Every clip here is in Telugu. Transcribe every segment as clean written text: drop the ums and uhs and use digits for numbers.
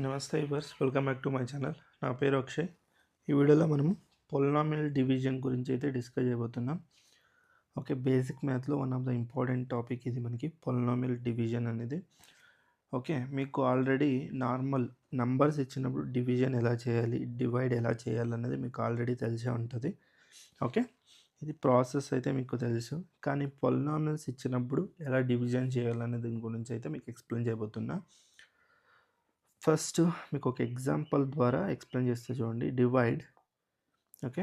నమస్తే వర్స్ welcome back to my channel. నా పేరు అక్షయ్. ఈ వీడియోలో మనము పొలినామియల్ డివిజన్ గురించి అయితే డిస్కస్ చేయబోతున్నాం. ఓకే, బేసిక్ మ్యాథ్లో one of the important topic ఇది మనకి పొలినామియల్ డివిజన్ అనేది. ఓకే, మీకు ఆల్రెడీ నార్మల్ నంబర్స్ ఇచ్చినప్పుడు డివిజన్ ఎలా చేయాలి, డివైడ్ ఎలా చేయాలి అనేది మీకు ఆల్రెడీ తెలిసే ఉంటుంది. ఓకే, ఇది ప్రాసెస్ అయితే మీకు తెలుసు, కానీ పొలినామియల్స్ ఇచ్చినప్పుడు ఎలా డివిజన్ చేయాలనే దీని గురించి అయితే మీకు ఎక్స్ప్లెయిన్ చేయబోతున్నా. ఫస్ట్ మీకు ఒక ఎగ్జాంపుల్ ద్వారా ఎక్స్ప్లెయిన్ చేస్తే చూడండి. డివైడ్. ఓకే,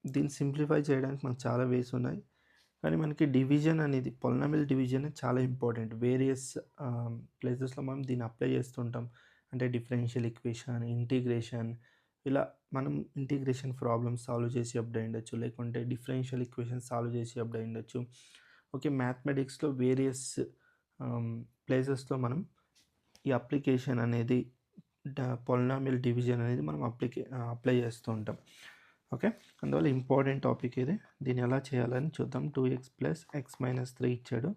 దీన్ని సింప్లిఫై చేయడానికి మనకు చాలా వేస్ ఉన్నాయి, కానీ మనకి డివిజన్ అనేది పొలినామియల్ డివిజన్ చాలా ఇంపార్టెంట్. వేరియస్ ప్లేసెస్లో మనం దీన్ని అప్లై చేస్తుంటాం. అంటే డిఫరెన్షియల్ ఈక్వేషన్, ఇంటిగ్రేషన్, ఇలా మనం ఇంటిగ్రేషన్ ప్రాబ్లమ్స్ సాల్వ్ చేసి అప్పుడు ఉండొచ్చు, లేకుంటే డిఫరెన్షియల్ ఈక్వేషన్ సాల్వ్ చేసి అప్పుడు ఉండొచ్చు. ఓకే, మ్యాథమెటిక్స్లో వేరియస్ ప్లేసెస్లో మనం ఈ అప్లికేషన్ అనేది పొలినామియల్ డివిజన్ అనేది మనం అప్లై చేస్తూ ఉంటాం. ఓకే, అందువల్ల ఇంపార్టెంట్ టాపిక్ ఇది. దీన్ని ఎలా చేయాలని చూద్దాం. 2x + x-3 ఇచ్చాడు.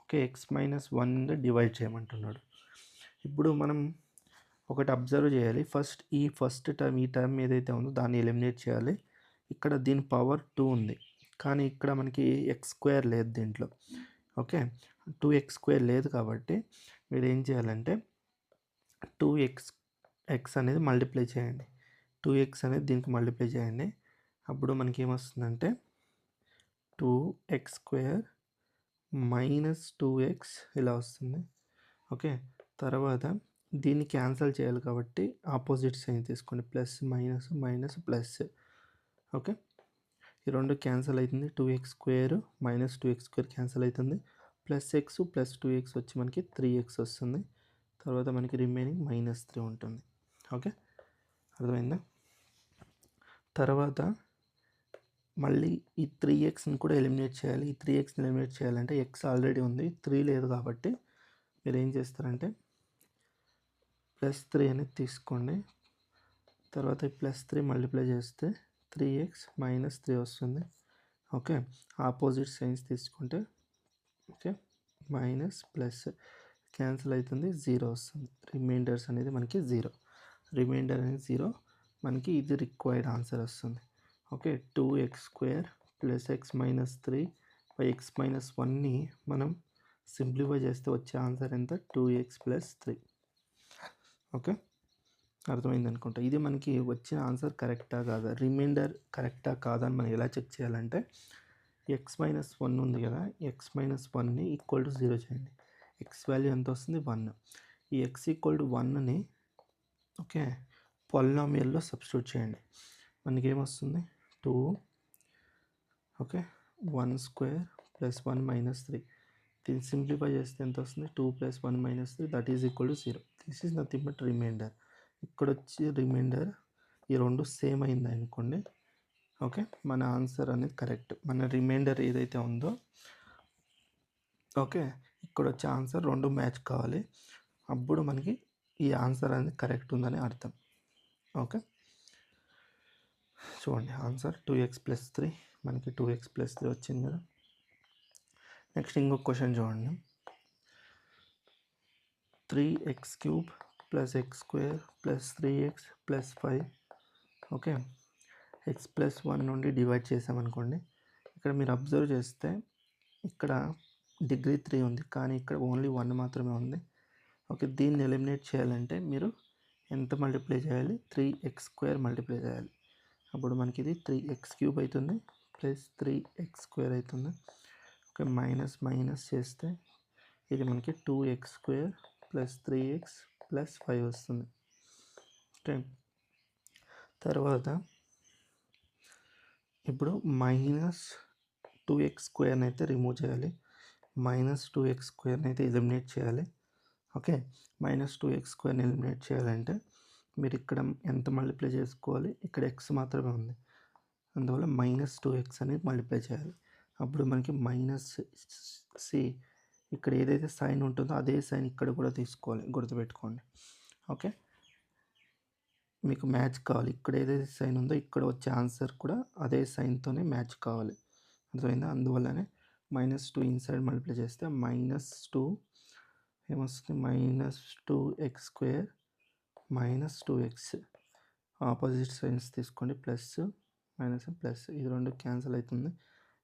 ఓకే, x-1 డివైడ్ చేయమంటున్నాడు. ఇప్పుడు మనం ఒకటి అబ్జర్వ్ చేయాలి. ఫస్ట్ టర్మ్, ఈ టర్మ్ ఏదైతే ఉందో దాన్ని ఎలిమినేట్ చేయాలి. ఇక్కడ దీని పవర్ 2 ఉంది, కానీ ఇక్కడ మనకి x² లేదు దీంట్లో. ఓకే, 2x² లేదు కాబట్టి మీరు ఏం చేయాలంటే 2x అనేది మల్టిప్లై చేయండి. 2x అనేది దీనికి మల్టిప్లై చేయండి. అప్పుడు మనకి ఏమొస్తుందంటే 2x² - 2x ఇలా వస్తుంది. ఓకే, తర్వాత దీన్ని క్యాన్సిల్ చేయాలి కాబట్టి ఆపోజిట్ సైన్ తీసుకోండి. Plus minus minus plus. Okay, ఈ రెండు క్యాన్సిల్ అవుతుంది. 2x² - 2x² క్యాన్సిల్ అవుతుంది. +x + 2x వచ్చి మనకి 3x వస్తుంది. తర్వాత మనకి రిమైనింగ్ -3 ఉంటుంది. ఓకే, అర్థమైందా? తర్వాత మళ్ళీ ఈ 3xని కూడా ఎలిమినేట్ చేయాలి. ఈ 3xని ఎలిమినేట్ చేయాలంటే x ఆల్రెడీ ఉంది, 3 లేదు కాబట్టి మీరు ఏం చేస్తారంటే +3 అనేది తీసుకోండి. తర్వాత ఈ +3 మల్టిప్లై చేస్తే 3x - 3 వస్తుంది. ఓకే, ఆపోజిట్ సైన్స్ తీసుకుంటే ఓకే మైనస్ ప్లస్ క్యాన్సిల్ అవుతుంది, 0 వస్తుంది. రిమైండర్స్ అనేది మనకి 0. రిమైండర్ అనేది 0. మనకి ఇది రిక్వైర్డ్ ఆన్సర్ వస్తుంది. ఓకే, 2x² + x-3 x-1ని మనం సింప్లిఫై చేస్తే వచ్చే ఆన్సర్ ఎంత? 2x + 3. ఓకే, అర్థమైంది అనుకుంటా. ఇది మనకి వచ్చిన ఆన్సర్ కరెక్టా కాదా, రిమైండర్ కరెక్టా కాదా అని మనం ఎలా చెక్ చేయాలంటే x-1 ఉంది కదా, x-1ని = 0 చేయండి. x వాల్యూ ఎంత వస్తుంది? 1. ఈ x = 1ని ఓకే పొలినామియల్లో సబ్స్టిట్యూట్ చేయండి. మనకి ఏమొస్తుంది? 2 ఓకే 1² + 1 - 3. దీన్ని సింప్లిఫై చేస్తే ఎంత వస్తుంది? 2 + 1 - 3 that is equal to 0. This is nothing but remainder. ఇక్కడ వచ్చి రిమైండర్ ఈ రెండు సేమ్ అయింది అనుకోండి. ఓకే, మన ఆన్సర్ అనేది కరెక్ట్. మన రిమైండర్ ఏదైతే ఉందో ఓకే ఇక్కడ వచ్చే ఆన్సర్ రెండు మ్యాచ్ కావాలి. అప్పుడు మనకి ఈ ఆన్సర్ అనేది కరెక్ట్ ఉందని అర్థం. ఓకే, చూడండి ఆన్సర్ 2x + 3. మనకి 2x + 3 వచ్చింది కదా. నెక్స్ట్ ఇంకొక క్వశ్చన్ చూడండి. 3x³ + x² + 3x + 5. Okay, x+1 నుండి డివైడ్ చేసామనుకోండి. ఇక్కడ మీరు అబ్జర్వ్ చేస్తే ఇక్కడ డిగ్రీ 3 ఉంది, కానీ ఇక్కడ ఓన్లీ 1 మాత్రమే ఉంది. ఓకే, దీన్ని ఎలిమినేట్ చేయాలంటే మీరు ఎంత మల్టిప్లై చేయాలి? 3x² మల్టిప్లై చేయాలి. అప్పుడు మనకి ఇది 3x³ అవుతుంది +3x² అవుతుంది. ఓకే, మైనస్ మైనస్ చేస్తే ఇది మనకి 2x² + 3x + 5 వస్తుంది. ఓకే, తర్వాత ఇప్పుడు -2x² అయితే రిమూవ్ చేయాలి. -2x² అయితే ఎలిమినేట్ చేయాలి. ఓకే, -2x² ఎలిమినేట్ చేయాలంటే మీరు ఇక్కడ ఎంత మల్టిప్లై చేసుకోవాలి? ఇక్కడ x మాత్రమే ఉంది, అందువల్ల -2x అనేది మల్టిప్లై చేయాలి. అప్పుడు మనకి ఇక్కడ ఏదైతే సైన్ ఉంటుందో అదే సైన్ ఇక్కడ కూడా తీసుకోవాలి, గుర్తుపెట్టుకోండి. ఓకే, మీకు మ్యాచ్ కావాలి. ఇక్కడ ఏదైతే సైన్ ఉందో ఇక్కడ వచ్చే ఆన్సర్ కూడా అదే సైన్తోనే మ్యాచ్ కావాలి, అర్థమైందా? అందువల్లనే -2 ఇన్సైడ్ మల్టిప్లై చేస్తే -2 ఏమొస్తుంది -2x² -2x. ఆపోజిట్ సైన్స్ తీసుకోండి, ప్లస్ మైనస్ ప్లస్, ఇది రెండు క్యాన్సిల్ అవుతుంది.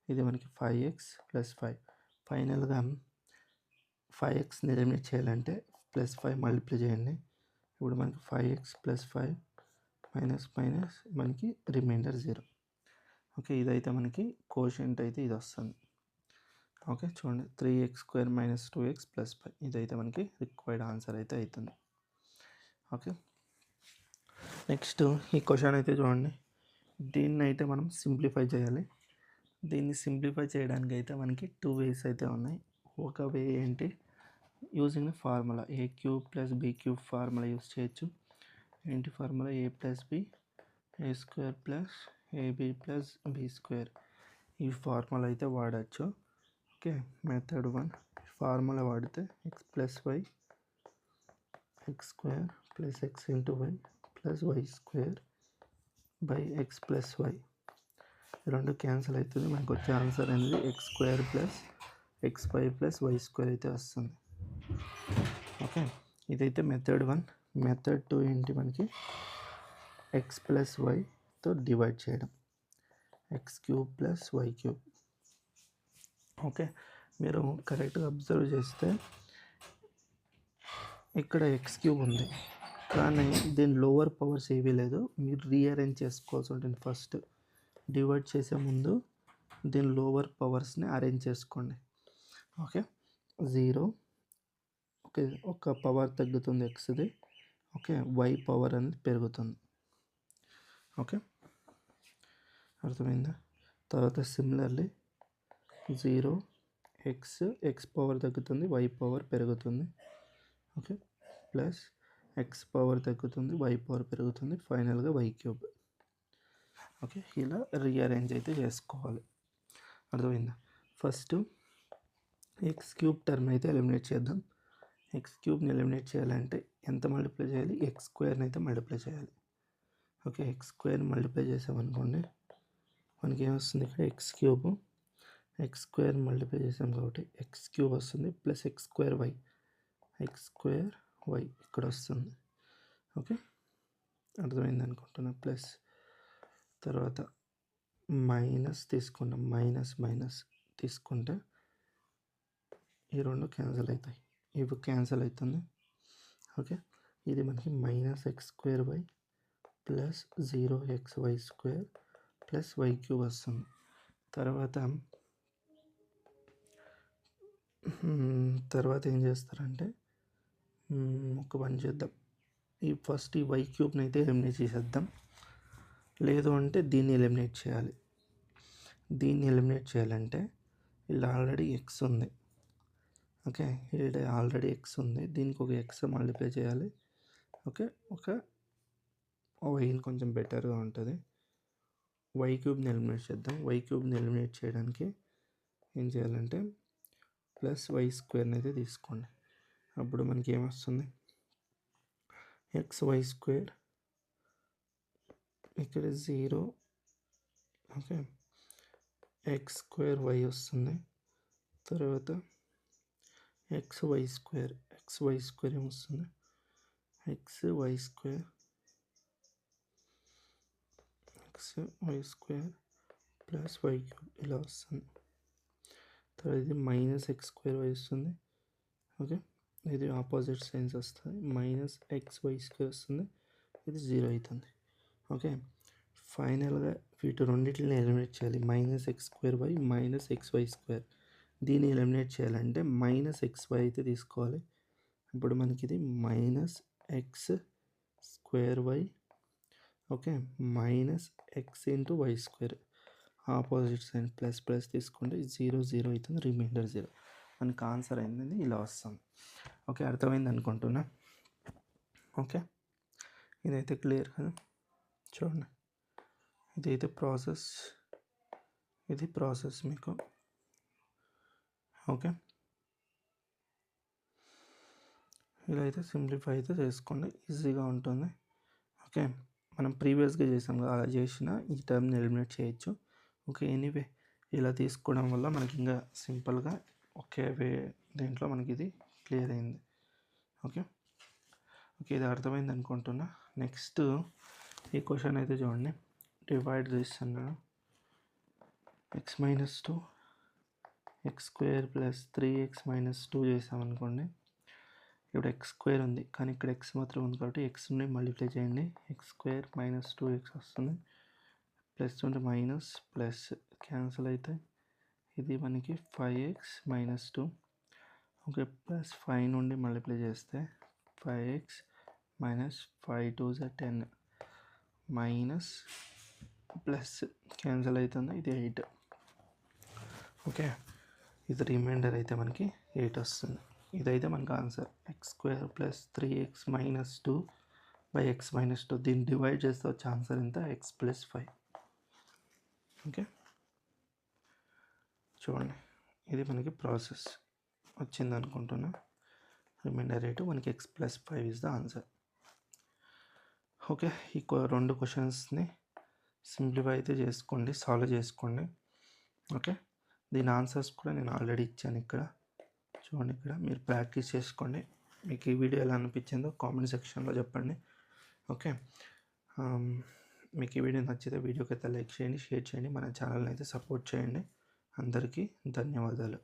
ఇది మనకి 5x + 5. ఫైనల్గా 5xని ఎలిమినేట్ చేయాలంటే +5 మల్టిప్లై చేయండి. ఇప్పుడు మనకి 5x + 5 మైనస్ మనకి రిమైండర్ 0. ఓకే, ఇదైతే మనకి కోషెంట్ అయితే ఇది వస్తుంది. ఓకే, చూడండి 3x² - 2x + 5, ఇదైతే మనకి రిక్వైర్డ్ ఆన్సర్ అయితే అవుతుంది. ఓకే, నెక్స్ట్ ఈ క్వశ్చన్ అయితే చూడండి, దీన్ని అయితే మనం సింప్లిఫై చేయాలి. దీన్ని సింప్లిఫై చేయడానికి అయితే మనకి 2 వేస్ అయితే ఉన్నాయి. ఒక వే ఏంటి, using formula a³ + b³ formula use చేయొచ్చు. ఏంటి formula, a + b a² + ab + b², ఈ ఫార్ములా అయితే వాడచ్చు. ఓకే, మెథడ్ 1 ఫార్ములా వాడితే x + y x² + x × y + y² / x + y, రెండు క్యాన్సిల్ అవుతుంది. మనకు వచ్చే ఆన్సర్ అనేది x² + xy + y² అయితే వస్తుంది. ఓకే, ఇదైతే మెథడ్ 1. మెథడ్ 2 ఏంటి, మనకి x + yతో డివైడ్ చేయడం, x³ + y³. ఓకే, మీరు కరెక్ట్గా అబ్జర్వ్ చేస్తే ఇక్కడ x³ ఉంది, కానీ దీని లోవర్ పవర్స్ ఏవీ లేదు. మీరు రీఅరేంజ్ చేసుకోవాల్సి ఉంటుంది. ఫస్ట్ డివైడ్ చేసే ముందు దీని లోవర్ పవర్స్ని అరేంజ్ చేసుకోండి. ఓకే, 0, ఓకే, ఒక పవర్ తగ్గుతుంది ఎక్స్ది. ఓకే, y పవర్ అనేది పెరుగుతుంది. ఓకే, అర్థమైందా? తర్వాత సిమిలర్లీ 0 x పవర్ తగ్గుతుంది, y పవర్ పెరుగుతుంది. ఓకే, ప్లస్ x పవర్ తగ్గుతుంది, y పవర్ పెరుగుతుంది, ఫైనల్గా y³. ఓకే, ఇలా రీఅరేంజ్ అయితే చేసుకోవాలి. అర్థమైందా? ఫస్ట్ x³ టర్మ్ అయితే ఎలిమినేట్ చేద్దాం. x³ని ఎలిమినేట్ చేయాలంటే ఎంత మల్టిప్లై చేయాలి, x² అయితే మల్టిప్లై చేయాలి. ఓకే, x² మల్టిప్లై చేసామనుకోండి, మనకి ఏమొస్తుంది, ఇక్కడ x³ మల్టిప్లై చేసాం కాబట్టి x³ వస్తుంది, ప్లస్ x²y ఇక్కడ వస్తుంది. ఓకే, అర్థమైంది అనుకుంటున్నా. ప్లస్ తర్వాత మైనస్ తీసుకున్నాం, మైనస్ తీసుకుంటే ఈ రెండు క్యాన్సిల్ అవుతాయి, ఇవి క్యాన్సిల్ అవుతుంది. ఓకే, ఇది మనకి -x²y + 0xy² + y³ వస్తుంది. తర్వాత ఏం చేస్తారంటే, ఒక పని చేద్దాం, ఫస్ట్ ఈ y³ అయితే ఎలిమినేట్ చేసేద్దాం. లేదు అంటే దీన్ని ఎలిమినేట్ చేయాలి. దీన్ని ఎలిమినేట్ చేయాలంటే ఇలా ఆల్రెడీ x ఉంది. ఓకే, ఇక్కడ ఆల్రెడీ x ఉంది, దీనికి ఒక x మల్టిప్లై చేయాలి. ఓకే, ఒక వైని కొంచెం బెటర్గా ఉంటుంది. y³ని ఎలిమినేట్ చేద్దాం. y³ని ఎలిమినేట్ చేయడానికి ఏం చేయాలంటే +y² అయితే తీసుకోండి. అప్పుడు మనకి ఏమొస్తుంది, xy², ఇక్కడ 0. ఓకే, x²y వస్తుంది. తర్వాత xy² ఏమొస్తుంది, xy² + y³ ఇలా వస్తుంది. తర్వాత ఇది -x² వస్తుంది. ఓకే, ఇది ఆపోజిట్ సైన్స్ వస్తుంది, -xy² వస్తుంది, ఇది 0 అవుతుంది. ఓకే, ఫైనల్గా వీటి రెండింటిని ఎలిమినేట్ చేయాలి. -x²y -xy², దీన్ని ఎలిమినేట్ చేయాలంటే -xy అయితే తీసుకోవాలి. ఇప్పుడు మనకి ఇది -x²y, okay, -x × y², opposite sign plus తీసుకుంటే 0 అవుతుంది, రిమైండర్ 0. మనకి ఆన్సర్ అనేది ఇలా వస్తుంది. ఓకే, అర్థమైంది అనుకుంటున్నా. ఓకే, ఇదైతే క్లియర్ కదా. చూడండి, ఇదైతే ప్రాసెస్ మీకు. ఓకే, ఇలా అయితే సింప్లిఫై అయితే చేసుకోండి, ఈజీగా ఉంటుంది. ఓకే, మనం ప్రీవియస్గా చేసాం కదా, అలా చేసిన ఈ టర్మ్ని ఎలిమినేట్ చేయొచ్చు. ఓకే, ఎనీవే ఇలా తీసుకోవడం వల్ల మనకి ఇంకా సింపుల్గా ఒకే వే దీంట్లో మనకి ఇది క్లియర్ అయింది. ఓకే ఓకే, ఇది అర్థమైంది అనుకుంటున్నా. నెక్స్ట్ ఈ క్వశ్చన్ అయితే చూడండి. డివైడ్ దిస్ అన్నాడు. X minus 2 X square plus 3x minus 2 చేసామనుకోండి. ఇప్పుడు ఎక్స్ స్క్వేర్ ఉంది కానీ ఇక్కడ ఎక్స్ మాత్రం ఉంది కాబట్టి ఎక్స్ని మల్టిప్లై చేయండి. ఎక్స్ స్క్వేర్ మైనస్ 2x వస్తుంది. ప్లస్ ఉంటే మైనస్ ప్లస్ క్యాన్సిల్ అయితే ఇది మనకి 5x మైనస్ 2. ఓకే, ప్లస్ 5 నుండి మల్టిప్లై చేస్తే 5x minus 5 2 10 minus plus cancel అవుతుంది, ఇది 8. ఓకే, ఇది రిమైండర్ అయితే మనకి 8 వస్తుంది. ఇదైతే మనకు answer. X square plus 3x minus 2 by X minus 2. దీన్ని డివైడ్ చేస్తే వచ్చే ఆన్సర్ ఎంత? X plus 5. ఓకే, చూడండి ఇది మనకి ప్రాసెస్ వచ్చింది అనుకుంటున్నా. రిమైండర్ 8, మనకి X plus 5 is the answer. Okay, ఈ 2 క్వశ్చన్స్ని సింప్లిఫై అయితే చేసుకోండి, సాల్వ్ చేసుకోండి. ఓకే, దీని ఆన్సర్స్ కూడా నేను ఆల్రెడీ ఇచ్చాను ఇక్కడ. చూడండి, ఇక్కడ మీరు ప్రాక్టీస్ చేసుకోండి. మీకు ఈ వీడియో ఎలా అనిపించిందో కామెంట్ సెక్షన్లో చెప్పండి. ఓకే, మీకు ఈ వీడియో నచ్చితే వీడియోకి అయితే లైక్ చేయండి, షేర్ చేయండి, మన ఛానల్ని అయితే సపోర్ట్ చేయండి. అందరికీ ధన్యవాదాలు.